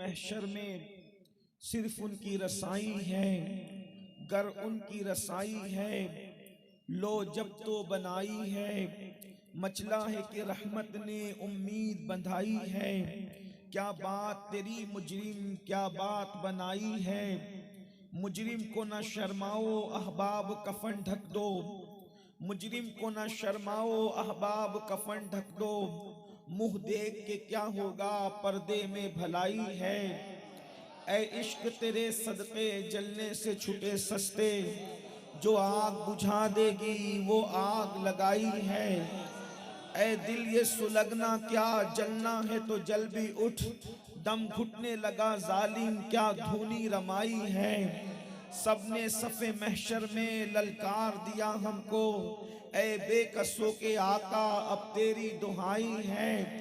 महशर में सिर्फ उनकी रसाई है, गर उनकी रसाई है, लो जब तो बनाई है, मचला है कि रहमत ने उम्मीद बंधाई है। क्या बात तेरी मुजरिम, क्या बात बनाई है, मुजरिम को न शर्माओ अहबाब कफन ढक दो, मुजरिम को न शर्माओ अहबाब कफन ढक दो, मुंह देख के क्या होगा पर्दे में भलाई है। ऐ इश्क तेरे सदके जलने से छुटे सस्ते, जो आग बुझा देगी वो आग लगाई है। ऐ दिल ये सुलगना क्या जलना है तो जल भी उठ, दम घुटने लगा जालिम क्या धूनी रमाई है। सबने सफ़े महशर में ललकार दिया हमको, ऐ बेकसों के आका अब तेरी दुहाई है।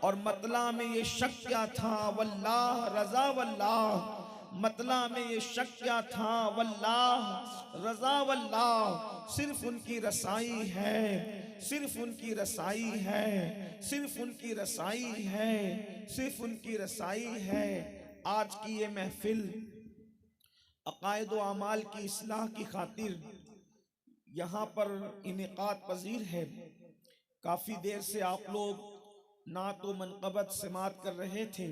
और मतला में ये शक क्या था वल्लाह रज़ा वल्लाह, मतला में ये शक क्या था वल्लाह रज़ा वल्लाह, सिर्फ उनकी रसाई है, सिर्फ उनकी रसाई है, सिर्फ उनकी रसाई है, सिर्फ उनकी रसाई है। आज की ये महफिल अकायद व अमाल की इस्लाह की खातिर यहाँ पर इनेकाद पजीर है। काफ़ी देर से आप लोग नात व मनक़बत समात कर रहे थे।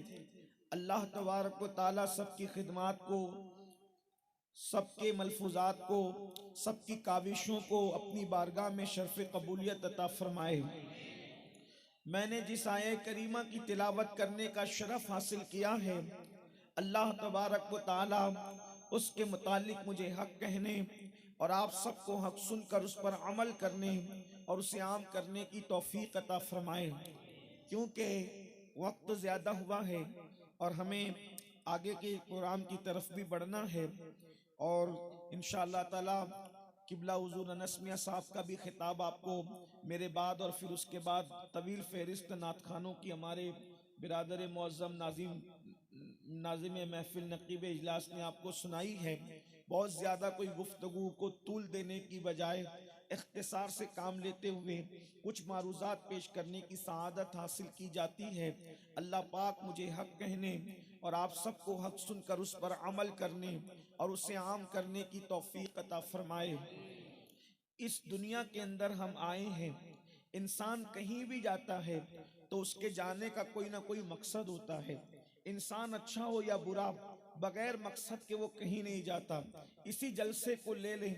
अल्लाह तबारक व ताला सबकी खिदमात को, सबके मलफूजात को, सबकी काविशों को अपनी बारगाह में शर्फ कबूलियत अता फरमाए। मैंने जिस आये करीमा की तिलावत करने का शरफ हासिल किया है, अल्लाह तबारक व ताला उसके मुतालिक मुझे हक कहने और आप सबको हक सुनकर उस पर अमल करने और उसे आम करने की तौफीक अता फरमाए। क्योंकि वक्त ज़्यादा हुआ है और हमें आगे के प्रोग्राम की तरफ भी बढ़ना है और इंशाअल्लाह ताला किबला हुज़ूर अनस मियां साहब का भी खिताब आपको मेरे बाद और फिर उसके बाद तवील फहरिस्त नात खानों की हमारे बिरादर मुअज़्ज़म नाज़िम महफिल नकीब इजलास ने आपको सुनाई है। बहुत ज़्यादा कोई गुफ्तगू को तूल देने की बजाय इख्तिसार से काम लेते हुए कुछ मारूज़ात पेश करने की सआदत हासिल की जाती है। अल्लाह पाक मुझे हक कहने और आप सबको हक सुनकर उस पर अमल करने और उसे आम करने की तौफीक अता फरमाए। इस दुनिया के अंदर हम आए हैं, इंसान कहीं भी जाता है तो उसके जाने का कोई ना कोई मकसद होता है। इंसान अच्छा हो या बुरा, बगैर मकसद के वो कहीं नहीं जाता। इसी जलसे को ले लें,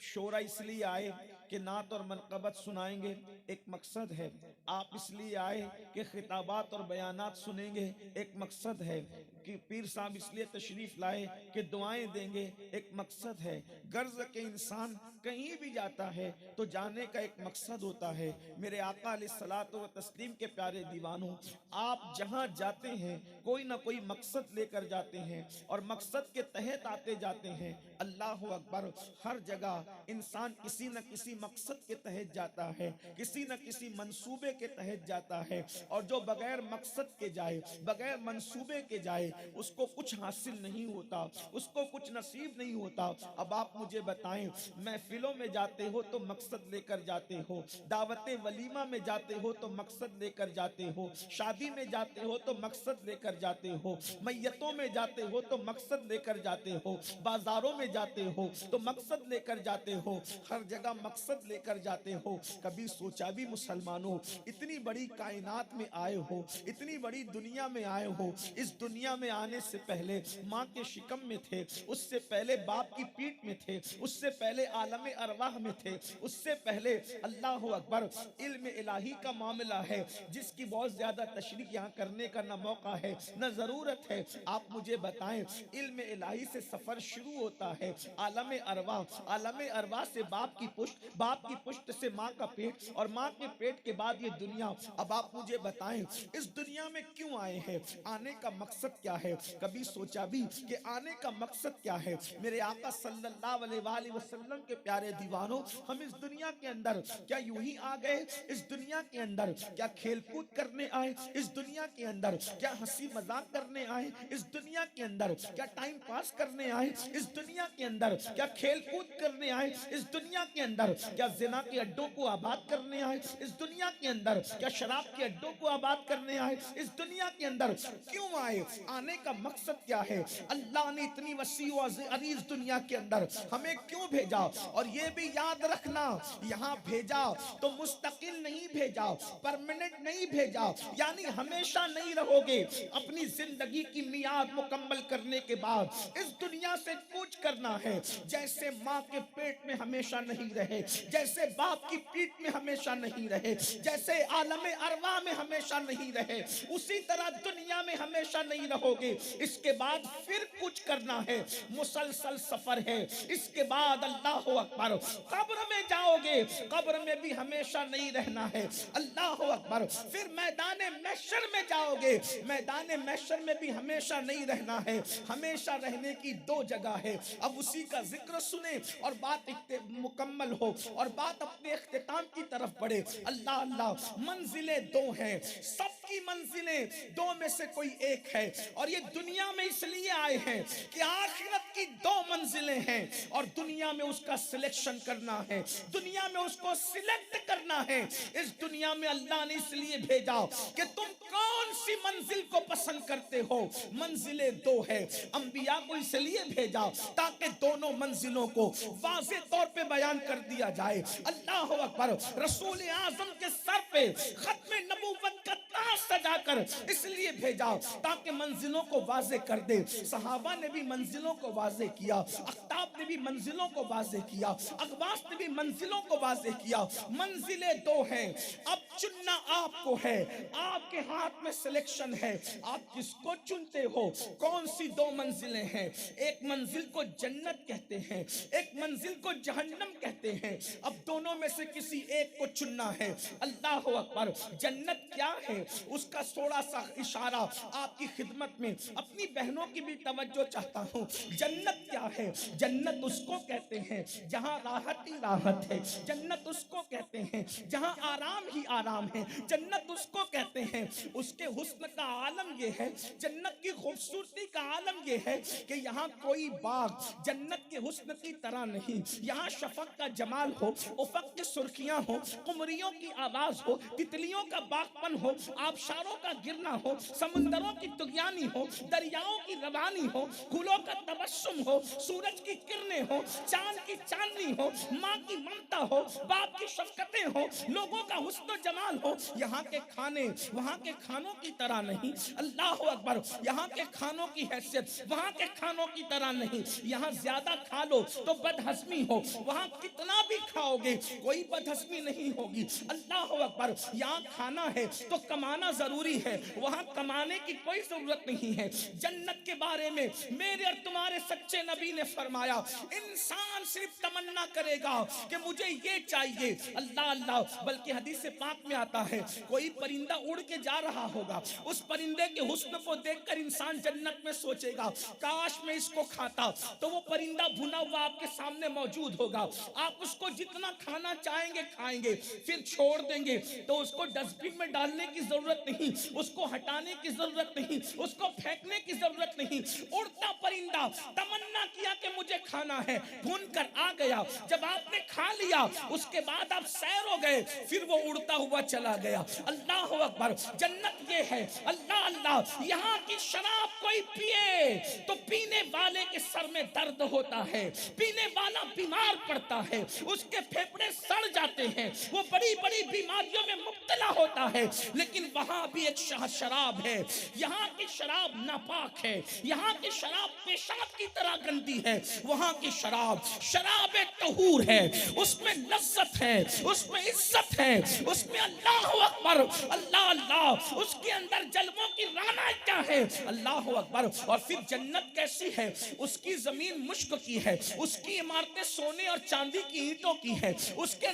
शोरा इसलिए आए कि नात और मनक़बत सुनाएंगे, एक मकसद है। आप इसलिए आए कि खिताबात और बयानात सुनेंगे, एक मकसद है। कि पीर साहब इसलिए तशरीफ लाए कि दुआएं देंगे, एक मकसद है। गर्ज के इंसान कहीं भी जाता है तो जाने का एक मकसद होता है। मेरे आका अलैहिस्सलातु व तस्लीम के प्यारे दीवानों, आप जहां जाते हैं कोई ना कोई मकसद लेकर जाते हैं और मकसद के तहत आते जाते हैं। अल्लाह अकबर, हर जगह इंसान किसी न किसी मकसद के तहत जाता है, किसी न किसी मंसूबे के तहत जाता है। और जो बगैर मकसद के जाए, बगैर मंसूबे के जाए, उसको कुछ हासिल नहीं होता, उसको कुछ नसीब नहीं होता। अब आप मुझे बताएं, महफिलों में जाते हो तो मकसद लेकर जाते हो, दावते वलीमा में जाते हो तो मकसद लेकर जाते हो, शादी में जाते हो तो मकसद लेकर जाते हो, मैयतों में जाते हो तो मकसद लेकर जाते हो, बाजारों में जाते हो तो मकसद लेकर जाते हो, हर जगह मकसद लेकर जाते हो। कभी सोचा भी मुसलमानों, इतनी बड़ी कायनात में आए हो, इतनी बड़ी दुनिया में आए हो, इस दुनिया में आने से पहले माँ के शिकम में थे, उससे पहले बाप की पीठ में थे, उससे पहले आलम अरवाह में थे, उससे पहले अल्लाह अकबर इल्म इलाही का मामला है जिसकी बहुत ज्यादा तशरीह यहाँ करने का न मौका है न जरूरत है। आप मुझे बताएं, इल्म इलाही से सफर शुरू होता है आलम अरवाह, आलम अरवाह से बाप की पुष्ट, बाप की पुष्ट से माँ का पेट और माँ के पेट के बाद ये दुनिया। अब आप मुझे बताएं, इस दुनिया में क्यों आए हैं, आने का मकसद क्या है? कभी सोचा भी कि आने का मकसद क्या है? मेरे आका सल्लल्लाहु अलैहि वसल्लम के प्यारे दीवानों, हम इस दुनिया के अंदर क्या यूं ही आ गए? इस दुनिया के अंदर क्या खेल कूद करने आए? इस दुनिया के अंदर क्या हंसी मजाक करने आए? इस दुनिया के अंदर क्या टाइम पास करने आए? इस दुनिया के अंदर क्या खेल कूद करने आए? इस दुनिया के अंदर क्या जिना के अड्डों को आबाद करने आए? इस दुनिया के अंदर क्या शराब के अड्डों को आबाद करने आए? इस दुनिया के अंदर क्यों आए? आने का मकसद क्या है, अल्लाह ने इतनी वसी व अजीज दुनिया के अंदर हमें क्यों भेजा। और ये भी याद रखना, यहाँ भेजा तो मुस्तकिल नहीं भेजा, परमानेंट नहीं भेजा, यानी हमेशा नहीं रहोगे। अपनी जिंदगी की मियाद मुकम्मल करने के बाद इस दुनिया से कूच करना है। जैसे माँ के पेट में हमेशा नहीं रहे, जैसे बाप की पीठ में हमेशा नहीं रहे, जैसे आलमे अरवा में हमेशा नहीं रहे, उसी तरह दुनिया में हमेशा नहीं रहोगे। इसके बाद फिर कुछ करना है, मुसलसल सफर है। इसके बाद अल्लाह अकबर, कब्र में जाओगे, कब्र में भी हमेशा नहीं रहना है। अल्लाह अकबर, फिर मैदान महशर में जाओगे, मैदान महशर में भी हमेशा नहीं रहना है। हमेशा रहने की दो जगह है। अब उसी का जिक्र सुने और बात मुकम्मल हो और बात अपने इख्तिताम की तरफ बढ़े। अल्लाह अल्लाह, मंजिलें दो हैं, सबकी मंजिलें दो में से कोई एक है। और ये दुनिया में इसलिए आए हैं कि आखिरत की दो मंजिलें हैं और दुनिया में उसका सिलेक्शन करना है, दुनिया में उसको सिलेक्ट करना है। इस दुनिया में अल्लाह ने इसलिए भेजा कि तुम कौन सी मंजिल को पसंद करते हो। मंजिलें दो है, अंबिया को इसलिए भेजा ताकि दोनों मंजिलों को वाज़े तौर पे बयान कर दिया जाए। अल्लाह अकबर, रसूल आज़म के सर पे खत्म नबूवत का ताज सजाकर इसलिए भेजा ताकि मंजिलों को वाज़े कर दे। सहाबा ने भी मंजिलों को वाज़े किया, अख्ताब ने भी मंजिलों को वाज़े किया, अकबास ने भी मंजिलों को वाज़े किया। मंजिलें दो हैं, अब चुनना आपको है, आपके हाथ में सिलेक्शन है। आप किसको चुनते हो? कौन सी दो मंजिलें हैं? एक मंजिल को जन्नत कहते हैं, एक मंजिल को जहन्नम कहते हैं। अब दोनों में से किसी एक को चुनना है। अल्लाह अकबर, जन्नत क्या है उसका थोड़ा सा इशारा आपकी खिदमत में अपनी बहनों की भी तवज्जो चाहता हूँ। जन्नत क्या है? जन्नत उसको कहते हैं जहाँ राहत ही राहत है, जन्नत उसको कहते हैं जहाँ आराम ही आराम है, जन्नत उसको कहते हैं। उसके हुस्न का आलम ये है, जन्नत की खूबसूरती का आलम ये है कि यहाँ कोई बाग जन्नत के हुस्न की तरह नहीं। यहाँ शफक का जमाल हो, उफक की सुर्खियाँ हो, कुमरियों की आवाज हो, तितलियों का बागपन हो, आबशारों का गिरना हो, समुंदरों की तुगयानी हो, दरियाओं की रवानी हो, फूलों का तबस्सुम हो, सूरज की किरणें हो, चांद की चांदनी हो, माँ की ममता हो, बाप की शफकतें हो, लोगों का हुस्न जमाल हो। यहाँ के खाने वहाँ के खानों की तरह नहीं। अल्लाह अकबर, यहाँ के खानों की हैसियत वहाँ के खानों की तरह नहीं। यहाँ ज्यादा खा लो तो बदहजमी हो, वहाँ कितना भी खाओगे कोई बदहजमी नहीं होगी। अल्लाह अकबर, यहाँ खाना है तो कमाना जरूरी है, वहाँ कमाने की कोई जरूरत नहीं है। जन्नत के बारे में मेरे और तुम्हारे सच्चे नबी ने फरमाया, इंसान सिर्फ तमन्ना करेगा कि मुझे ये चाहिए। अल्लाह अल्लाह, बल्कि हदीस पाक में आता है कोई परिंदा उड़ के जा रहा होगा, उस परिंदे के हुस्न को देखकर इंसान जन्नत में सोचेगा काश मैं इसको खाता। तो वो परिंदा भुना हुआ आपके सामने मौजूद होगा, आप उसको जितना खाना चाहेंगे खाएंगे, फिर छोड़ देंगे। तो उसको डस्टबिन में डालने की जरूरत नहीं, उसको हटाने की जरूरत नहीं, उसको फेंकने की जरूरत नहीं। उड़ता परिंदा तमन्ना किया कि मुझे खाना है, भून कर आ गया। जब आपने खा लिया उसके बाद आप सैर हो गए, फिर वो उड़ता हुआ चला गया। अल्लाह अकबर, जन्नत ये है। अल्लाह अल्लाह, यहाँ की शराब कोई पिए तो पीने वाले के सर में दर्द होता है, पीने वाला बीमार पड़ता है, उसके फेफड़े सड़ जाते हैं, वो बड़ी बड़ी बीमारियों में मुब्तला होता है। लेकिन वहां भी एक शराब है, यहाँ की शराब नापाक है, यहाँ की शराब पेशाब की तरह गंदी है। वहां की शराब शराब तहूर है, उसमें लज्जत है, उसमें इज्जत है, उसमें अल्लाह अकबर, अल्लाह अल्लाह, उसके अंदर जलवों की राना है। अल्लाह अकबर। और फिर जन्नत कैसी है? उसकी जमीन मुश्क की है, उसकी इमारतें सोने और चांदी की ईंटों की है, उसके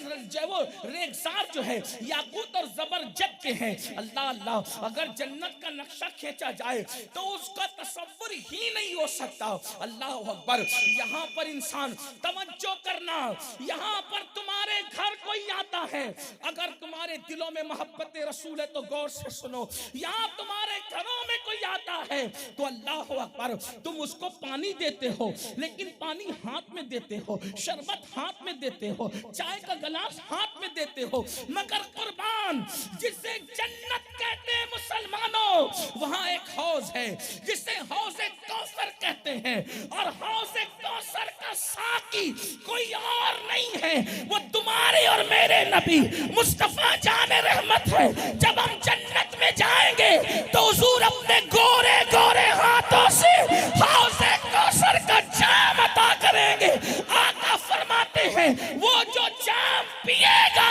वो रेगजार जो है याकूत और जबरजद के हैं। अल्लाह अल्लाह, अगर जन्नत का नक्शा खींचा जाए तो उसका तसव्वुर ही नहीं हो सकता। अल्लाह अकबर। यहाँ पर इंसान तवज्जो करना, यहाँ पर तुम्हारे घर कोई आता है, अगर तुम्हारे दिलों में मोहब्बत रसूल है तो गौर से सुनो। यहाँ तुम्हारे घरों में कोई आता है तो अल्लाह अकबर, तुम उसको पानी देते हो, लेकिन पानी हाथ में देते हो, शरबत हाथ में देते हो, चाय का गिलास हाथ में देते हो, मगर कुर्बान जिसे जन्नत कहते हैं मुसलमानों, वहां एक हौज है जिसे हौज़े कौसर कहते हैं, और हौज़े कौसर का साकी कोई और नहीं है, वो तुम्हारे और मेरे नबी मुस्तफा जाने रहमत है। जब हम जन्नत में जाएंगे तो हुजूर अपने गोरे गोरे हाथों से हौज़े कौसर का जाम अता करेंगे। आका फरमाते हैं वो जो जाम पिएगा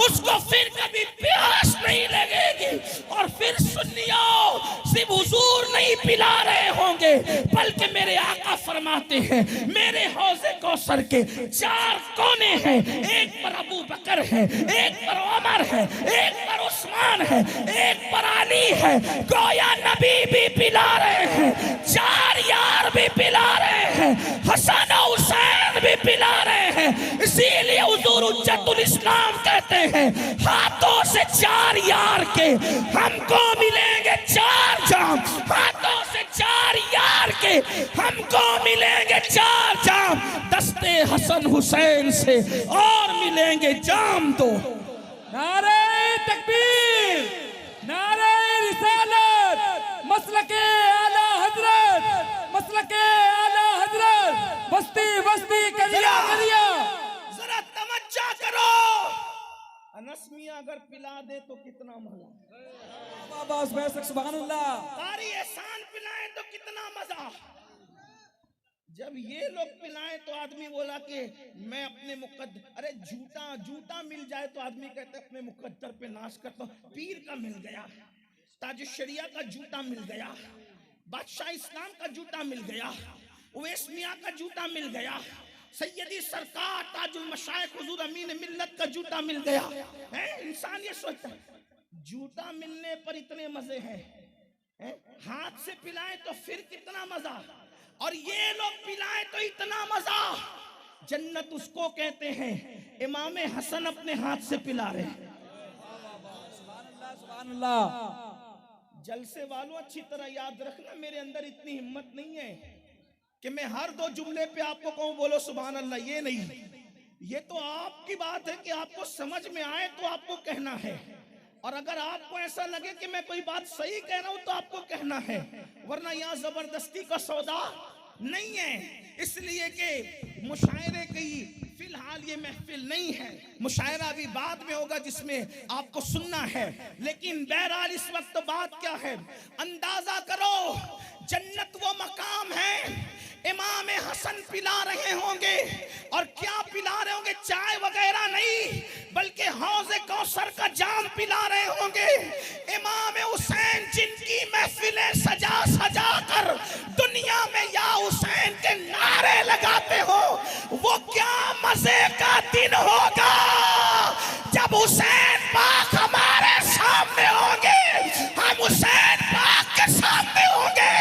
उसको फिर कभी प्यास नहीं लगेगी। और फिर सुनियो, सिर्फ हुजूर नहीं पिला रहे होंगे, बल्कि मेरे आका फरमाते हैं मेरे हौज़े कौसर के 4 कोने हैं, एक पर अबू बकर है, एक पर उमर है, एक पर उस्मान है, एक पर अली है। गोया नबी भी पिला रहे हैं, 4 यार भी पिला रहे हैं, हसन और हुसैन भी पिला रहे हैं। इसीलिए हुजूर उज्जतुल इस्लाम कहते हैं हाथों से 4 यार के हमको मिलेंगे 4 जाम, हाथों से 4 यार के हमको मिलेंगे 4 जाम, दस्ते हसन हुसैन से और मिलेंगे जाम 2। नारे तकबीर, नारे रिसालत, मसलके आला हजरत, मसलके आला हजरत, बस्ती बस्ती कलिया कलिया। जरा तवज्जो करो, अनस मियां अगर पिला दे तो कितना मजा, बाबा सुभान अल्लाह, कारी एहसान पिलाए तो कितना मजा। जब ये लोग पिलाए तो आदमी बोला कि मैं अपने मुकद्दर, अरे जूता मिल जाए तो आदमी कहता है अपने मुकद्दर पे नाश करता हूं। पीर का मिल गया, ताज शरिया का जूता मिल गया, बादशाह इस्लाम का जूता मिल गया, उवैस मियां का जूता मिल गया, सैयदी सरकार ताजुल मशाइख हुजूर अमीन मिल्लत का जूता मिल गया है। इंसान ये सोचता है जूता मिलने पर इतने मजे हैं, हाथ से पिलाए तो फिर कितना मजा, और ये लोग पिलाए तो इतना मजा। जन्नत उसको कहते हैं इमाम हसन अपने हाथ से पिला रहे हैं। सुभान अल्लाह। जलसे वालों अच्छी तरह याद रखना, मेरे अंदर इतनी हिम्मत नहीं है कि मैं हर 2 जुमले पे आपको कहूं बोलो सुभान अल्लाह, ये नहीं। ये तो आपकी बात है कि आपको समझ में आए तो आपको कहना है, और अगर आपको ऐसा लगे कि मैं कोई बात सही कह रहा हूं तो आपको कहना है, वरना यहाँ जबरदस्ती का सौदा नहीं है। इसलिए कि मुशायरे की फिलहाल ये महफिल नहीं है, मुशायरा भी बाद में होगा जिसमें आपको सुनना है। लेकिन बहरहाल इस वक्त बात क्या है, अंदाजा करो जन्नत वो मकाम है, इमाम हसन पिला रहे होंगे, और क्या पिला रहे होंगे, चाय वगैरह नहीं बल्कि हौज़े कौसर का जाम पिला रहे होंगे। इमाम हुसैन जिनकी महफिलें सजा सजा कर दुनिया में या हुसैन के नारे लगाते हो, वो क्या मजे का दिन होगा जब हुसैन पाक हमारे सामने होंगे, हम हुसैन पाक के सामने होंगे,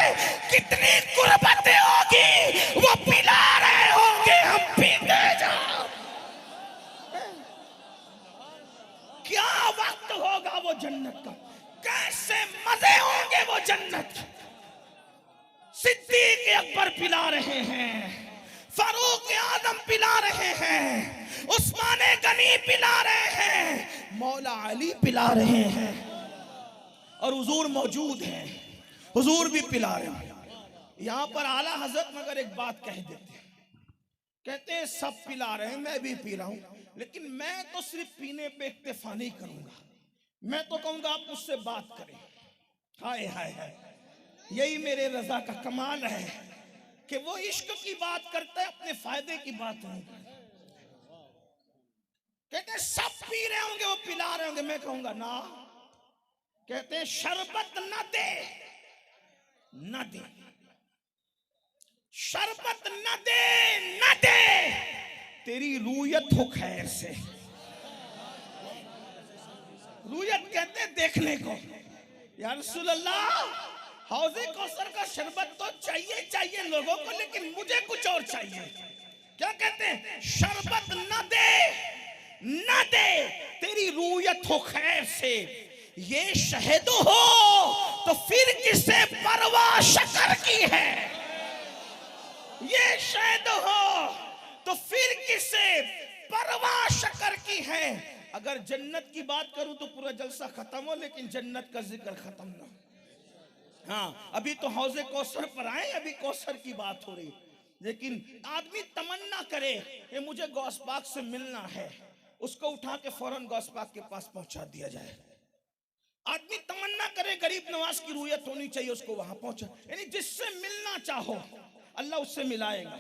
कितनी कुर्बतें होगी, वो पिला रहे होंगे, हम पीते जाओ। क्या वक्त होगा वो जन्नत का, कैसे मजे होंगे वो जन्नत। सिद्दीक अकबर पिला रहे हैं, फारूक आजम पिला रहे हैं, उस्मान गनी पिला रहे हैं, मौला अली पिला रहे हैं, और हुजूर मौजूद हैं, हुजूर भी पिला रहे हैं। यहाँ पर आला हजरत मगर एक बात कह देते हैं, कहते हैं सब पिला रहे हैं, मैं भी पी रहा हूं, लेकिन मैं तो सिर्फ पीने पे इक्तिफा नहीं करूंगा, मैं तो कहूंगा आप मुझसे बात करें। हाय हाय हाय, यही मेरे रजा का कमाल है कि वो इश्क की बात करता है, अपने फायदे की बात नहीं करता। कहते हैं सब पी रहे होंगे, वो पिला रहे होंगे, मैं कहूंगा ना। कहते हैं शरबत न दे, न दे, शरबत न दे, न दे, तेरी रूयत हो खैर से। रूयत कहते हैं देखने को। या रसूल अल्लाह, हौज़े कौसर का शरबत लोगों को, लेकिन मुझे कुछ और चाहिए। क्या कहते हैं? शरबत न दे तेरी रूयत हो खैर से, ये शहद हो तो फिर किसे परवाह शकर की है। ये शहद हो तो फिर किसे परवाह शकर की है। अगर जन्नत की बात करूं तो पूरा जलसा खत्म हो, लेकिन जन्नत का जिक्र खत्म ना। हाँ, अभी तो हौजे कौसर पर आए, अभी कौसर की बात हो रही। लेकिन आदमी तमन्ना करे कि मुझे गौस पाक से मिलना है, उसको उठा के फौरन गौस पाक के पास पहुंचा दिया जाए। आदमी तमन्ना करे गरीब नवाज की रूयत होनी चाहिए, उसको वहां पहुंचा। यानी जिससे मिलना चाहो अल्लाह उससे मिलाएगा।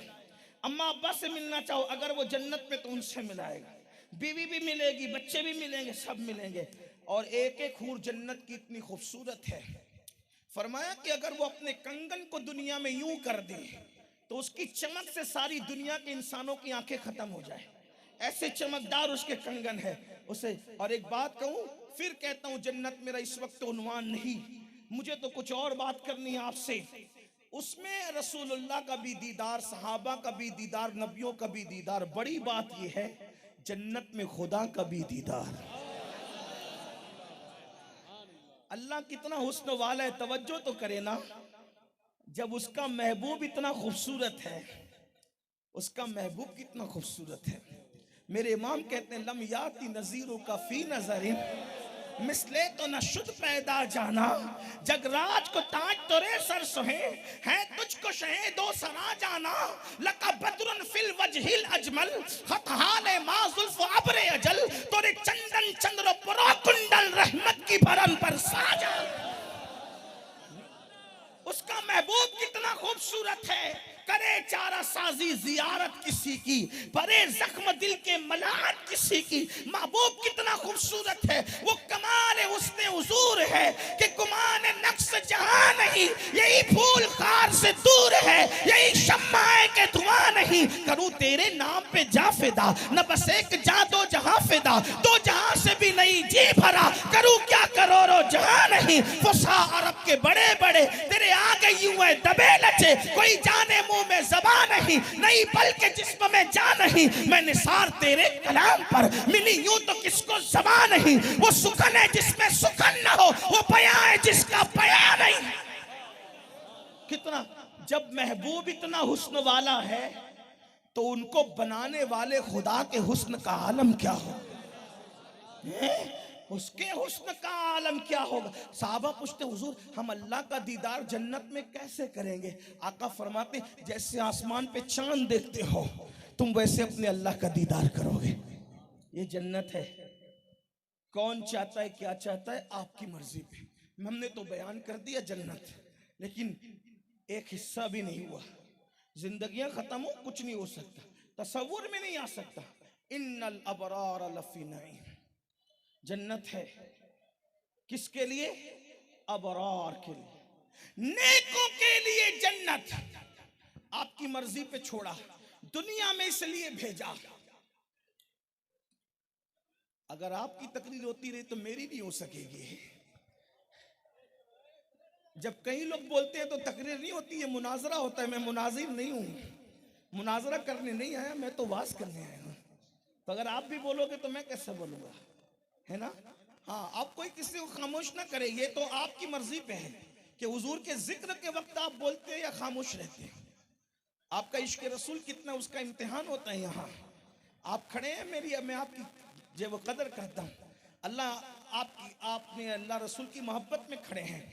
अम्मा अब्बा से मिलना चाहो अगर वो जन्नत में तो उनसे मिलाएगा। बीवी भी मिलेगी, बच्चे भी मिलेंगे, सब मिलेंगे। और एक एक हूर जन्नत की इतनी खूबसूरत है, फरमाया कि अगर वो अपने कंगन को दुनिया में यूं कर दे तो उसकी चमक से सारी दुनिया के इंसानों की आंखें खत्म हो जाए, ऐसे चमकदार उसके कंगन है उसे। और एक बात कहूं, फिर कहता हूं, जन्नत मेरा इस वक्त उन्वान नहीं, मुझे तो कुछ और बात करनी है आपसे। उसमें रसूलुल्लाह का भी दीदार, सहाबा का भी दीदार, नबियों का भी दीदार। बड़ी बात यह है जन्नत में खुदा का भी दीदार। अल्लाह कितना हुस्न वाला है, तवज्जो तो करे ना। जब उसका महबूब इतना खूबसूरत है, उसका महबूब कितना खूबसूरत है। मेरे इमाम कहते हैं, लम याती नज़ीरों का फी नज़रिन मिसले तो न शुद्ध पैदा जाना, जगराज को ताज तोरे सर सोहे है, तुझको शहे दो सरा जाना। लका बदरुन फिल वजहिल अजमल खतहाले माजुल्फ अब्रे अजल, तोरे चंदन चंद्र परो कुंडल रहमत की भरन पर साजा। उसका महबूब कितना खूबसूरत है, करे चारा साजी जियारत किसी की, परे जख्म दिल के मलाहत किसी की। महबूब कितना खूबसूरत है, वो कमाल उसने हुजूर है कि गुमान नक्श जहां नहीं, यही फूल खार से दूर है, यही शम्मा है कि धुआं नहीं। करूं तेरे नाम पे जा फिदा, न बस एक जा दो जहां फिदा, दो जहां से भी नहीं जी भरा, करूं क्या करोड़ों जहां नहीं। फुसा अरब के बड़े बड़े तेरे आगे यूं है दबे लचे, कोई जाने मुंह में ज़बान नहीं बल्कि जिस्म में जान नहीं। मैं निसार तेरे कलाम पर मिली यूं तो किसको ज़बान नहीं। वो सुखन है जिसमें सुखन ना हो, वो बयां है जिसका बयां नहीं। कितना, जब महबूब इतना हुस्न वाला है तो उनको बनाने वाले खुदा के हुस्न का आलम क्या हो, उसके हुस्न का आलम क्या होगा। साहबा पूछते, हुजूर हम अल्लाह का दीदार जन्नत में कैसे करेंगे। आका फरमाते, जैसे आसमान पे चांद देखते हो तुम वैसे अपने अल्लाह का दीदार करोगे। ये जन्नत है। कौन चाहता है, क्या चाहता है, आपकी मर्जी पे। हमने तो बयान कर दिया जन्नत, लेकिन एक हिस्सा भी नहीं हुआ। जिंदगियां खत्म हो, कुछ नहीं हो सकता, तसव्वुर में नहीं आ सकता। इन्नल अबरार लफी नईम, जन्नत है किसके लिए? अबरार के लिए, नेकों के लिए जन्नत। आपकी मर्जी पे छोड़ा, दुनिया में इसलिए भेजा। अगर आपकी तकरीर होती रही तो मेरी नहीं हो सकेगी। जब कई लोग बोलते हैं तो तकरीर नहीं होती है, मुनाजरा होता है। मैं मुनाजिर नहीं हूं, मुनाजरा करने नहीं आया, मैं तो वाज करने आया हूं। तो अगर आप भी बोलोगे तो मैं कैसे बोलूंगा, है ना। हाँ, आप कोई किसी को खामोश ना करे, ये तो आपकी मर्जी पे है कि हुजूर के जिक्र के वक्त आप बोलते हैं या खामोश रहते हैं। आपका इश्क रसूल कितना, उसका इम्तिहान होता है। यहाँ आप खड़े हैं मेरी, मैं आपकी जो कदर करता हूँ। अल्लाह आपने अल्लाह रसूल की मोहब्बत में खड़े हैं।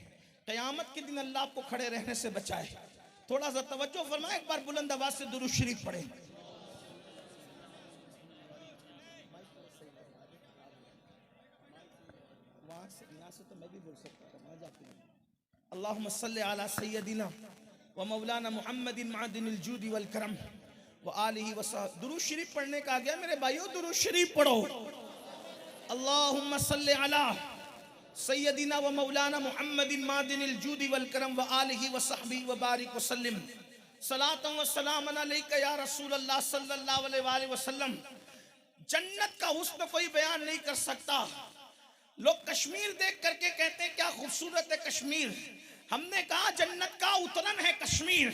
क़यामत के दिन अल्लाह आपको खड़े रहने से बचाए। थोड़ा सा तवज्जो फरमाए, एक बार बुलंद आवाज से दुरूद शरीफ पढ़े। तो मैं भी बोल सकता था। अल्लाहुम्मा सल्ली अला सय्यदिना व मौलाना मुहम्मदिन मादिनिल जूदी वल करम व आलिहि व सह। दुरूद शरीफ पढ़ने का आ गया मेरे भाइयों, दुरूद शरीफ पढ़ो। अल्लाहुम्मा सल्ली अला सय्यदिना व मौलाना मुहम्मदिन मादिनिल जूदी वल करम व आलिहि व सहबी व बारिक व सल्लिम सलातन व सलामन अलैका या रसूल अल्लाह सल्लल्लाहु अलैहि वसल्लम। जन्नत का हुस्न कोई बयान नहीं कर सकता। लोग कश्मीर देख करके कहते हैं क्या खूबसूरत है कश्मीर। हमने कहा जन्नत का उतरन है कश्मीर,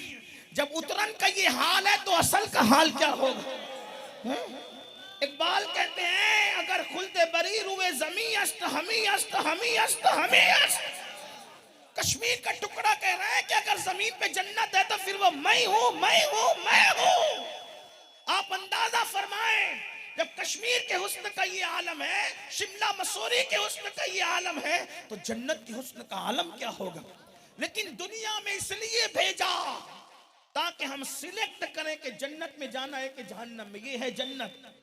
जब उतरन का ये हाल है तो असल का हाल क्या होगा? हैं? इकबाल कहते हैं अगर खुलते बरी रुए जमी अस्त हमी अस्त हमी अस्त हमी अस्त। कश्मीर का टुकड़ा कह रहा है कि अगर जमीन पे जन्नत है तो फिर वो मैं हूं मैं हूं मैं हूं। आप अंदाजा फरमाएं जब कश्मीर के हुस्न का ये आलम है, शिमला मसूरी के हुस्न का ये आलम है, तो जन्नत के हुस्न का आलम क्या होगा? लेकिन दुनिया में इसलिए भेजा ताकि हम सिलेक्ट करें कि जन्नत में जाना है कि जहन्नम में। ये है जन्नत।